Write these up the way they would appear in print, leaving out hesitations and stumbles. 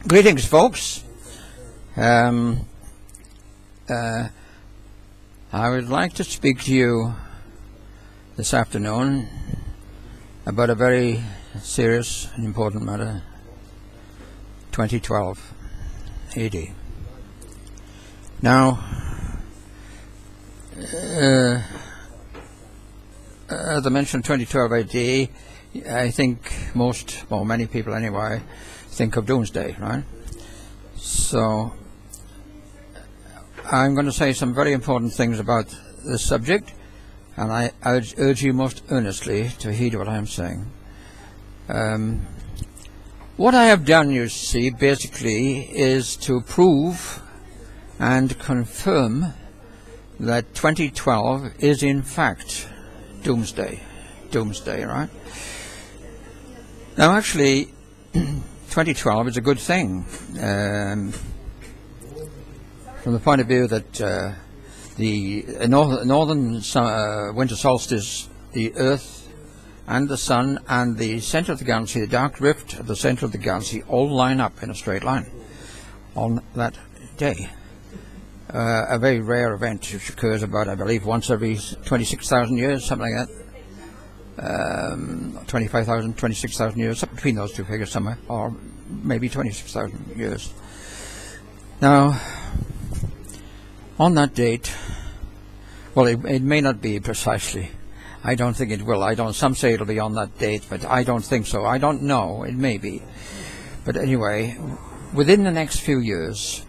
Greetings, folks. I would like to speak to you this afternoon about a very serious and important matter. 2012 AD. Now, as I mentioned, 2012 AD, I think most, or many people anyway, think of Doomsday, right? So I'm going to say some very important things about this subject, and I urge you most earnestly to heed what I'm saying. What I have done, you see, basically is to prove and confirm that 2012 is in fact Doomsday, right? Now actually 2012 is a good thing from the point of view that the northern winter solstice, the Earth and the Sun and the center of the galaxy, the dark rift at the center of the galaxy, all line up in a straight line on that day. A very rare event which occurs about, I believe, once every 26,000 years, something like that. 25,000, 26,000 years, between those two figures somewhere, or maybe 26,000 years. Now, on that date, well, it may not be precisely. I don't think it will. Some say it'll be on that date, but I don't think so. I don't know. It may be. But anyway, within the next few years,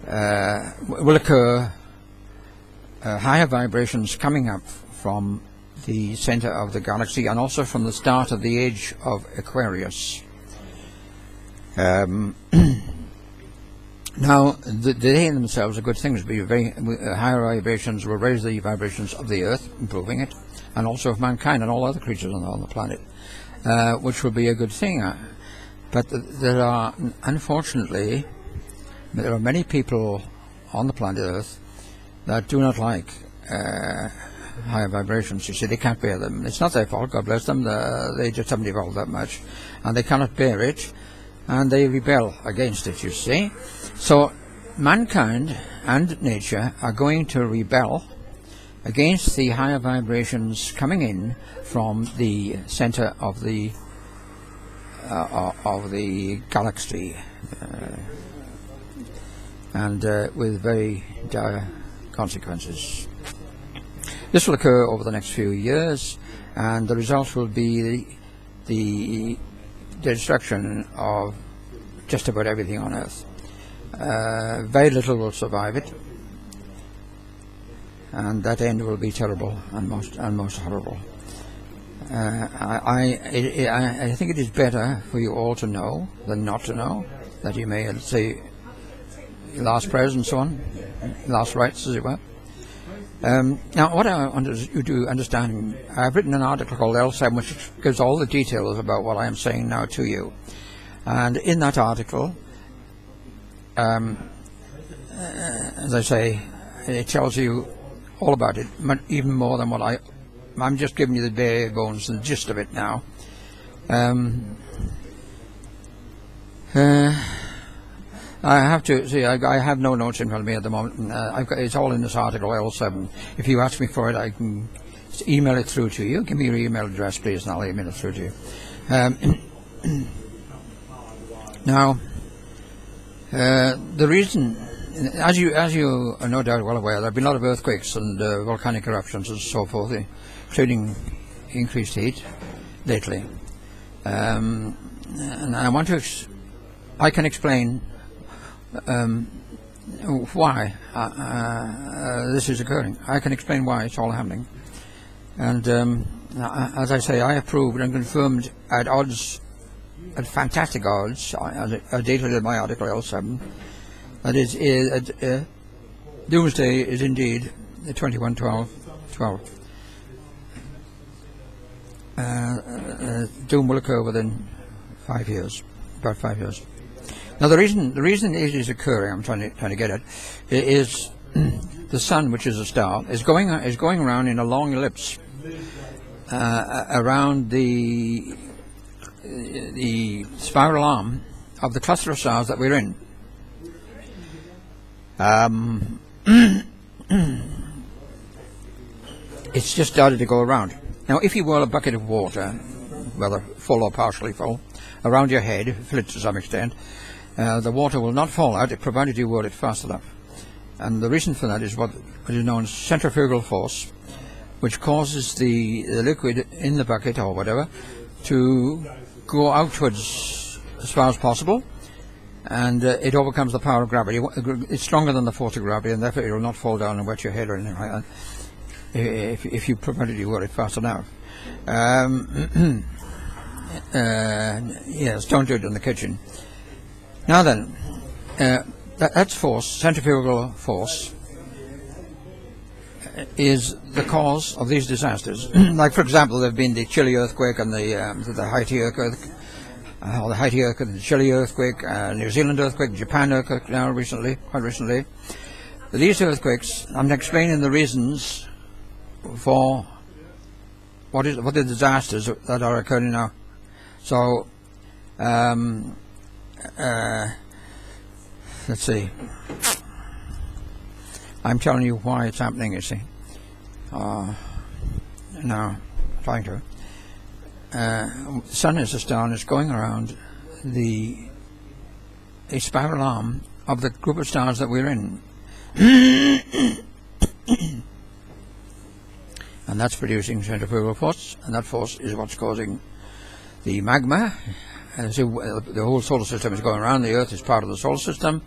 will occur higher vibrations coming up from the center of the galaxy and also from the start of the age of Aquarius. Now, they in themselves are good things. Higher vibrations will raise the vibrations of the Earth, improving it, and also of mankind and all other creatures on the planet, which will be a good thing. But there are, unfortunately, there are many people on the planet Earth that do not like higher vibrations. You see, they can't bear them. It's not their fault, God bless them. They just haven't evolved that much, and they cannot bear it, and they rebel against it, you see. So mankind and nature are going to rebel against the higher vibrations coming in from the center of the galaxy, and with very dire consequences. This will occur over the next few years, and the result will be the destruction of just about everything on Earth. Very little will survive it, and that end will be terrible and most horrible. I think it is better for you all to know than not to know, that you may, let's say, last prayers and so on, last rites, as it were. Now, what I want you to understand, I've written an article called L7, which gives all the details about what I am saying now to you. And in that article, as I say, it tells you all about it, even more than what I'm just giving you the bare bones and the gist of it now. I have to see. I have no notes in front of me at the moment. It's all in this article L7. If you ask me for it, I can email it through to you. Give me your email address, please, and I'll email it through to you. Now, the reason, as you are no doubt well aware, there have been a lot of earthquakes and volcanic eruptions and so forth, including increased heat lately. And I want to. I can explain why this is occurring. I can explain why it's all happening. And as I say, I have proved and confirmed at fantastic odds, as dated in my article L7, that Doomsday is indeed the 2112. Doom will occur within 5 years, about 5 years. Now the reason it is occurring, I'm trying to get at, is the Sun, which is a star, is going around in a long ellipse around the the spiral arm of the cluster of stars that we're in. It's just started to go around. Now, if you whirl a bucket of water, whether full or partially full, around your head, fill it to some extent, the water will not fall out, provided you whirl it fast enough. And the reason for that is what is known as centrifugal force, which causes the liquid in the bucket or whatever to go outwards as far as possible, and it overcomes the power of gravity. It's stronger than the force of gravity, and therefore it will not fall down and wet your head or anything like that if you provided you whirl it fast enough. Yes, don't do it in the kitchen. Now then, that's force, centrifugal force, is the cause of these disasters. Like, for example, there have been the Chile earthquake and the Haiti earthquake, or the Haiti earthquake, the Chile earthquake, New Zealand earthquake, Japan earthquake now recently, quite recently. These earthquakes, I'm explaining the reasons for what the disasters that are occurring now. So, let's see. I'm telling you why it's happening, you see. Now, trying to. The sun is a star and it's going around a spiral arm of the group of stars that we're in. And that's producing centrifugal force, and that force is what's causing the magma. So the whole solar system is going around, the Earth is part of the solar system,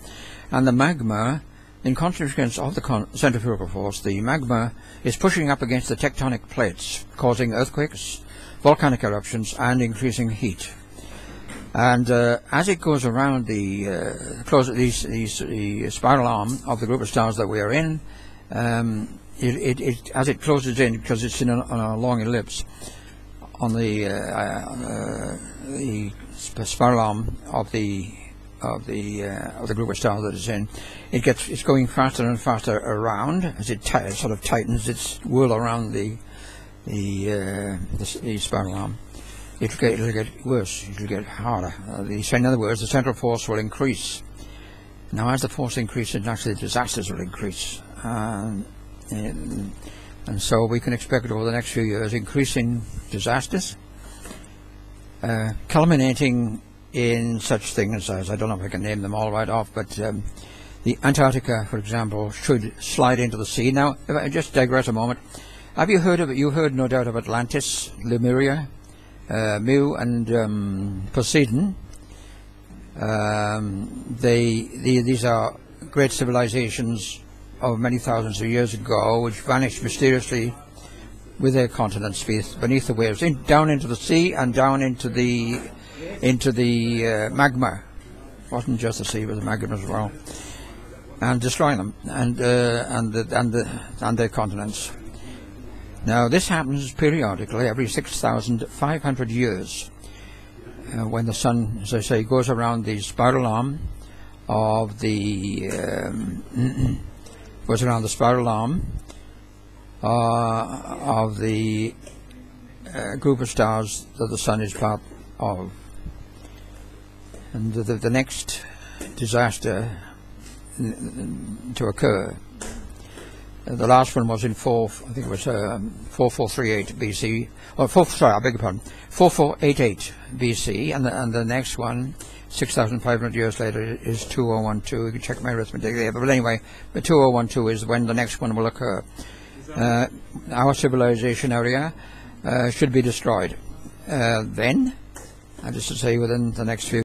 and the magma, in consequence of the centrifugal force, the magma is pushing up against the tectonic plates, causing earthquakes, volcanic eruptions, and increasing heat. And as it goes around the spiral arm of the group of stars that we are in, as it closes in, because it's on a long ellipse on the spiral arm of the group of stars that it's in, it's going faster and faster around as it sort of tightens its whirl around the spiral arm. It'll get worse. It'll get harder. In other words, the central force will increase. Now, as the force increases, naturally the disasters will increase. And so we can expect over the next few years increasing disasters, culminating in such things as, I don't know if I can name them all right off, but the Antarctica, for example, should slide into the sea. Now, if I just digress a moment, have you heard of it? You heard no doubt of Atlantis, Lemuria, Mu, and Poseidon. These are great civilizations of many thousands of years ago, which vanished mysteriously with their continents beneath the waves, down into the sea and down into the magma. It wasn't just the sea, but the magma as well, and destroying them and their continents. Now, this happens periodically every 6,500 years, when the sun, as I say, goes around the spiral arm of the group of stars that the sun is part of. And the next disaster to occur, the last one was in 4438 BC, or 4488 BC, and the next one, 6,500 years later, is 2012. You can check my arithmetic there, but anyway, 2012 is when the next one will occur. Our civilization area should be destroyed then, and just to say within the next few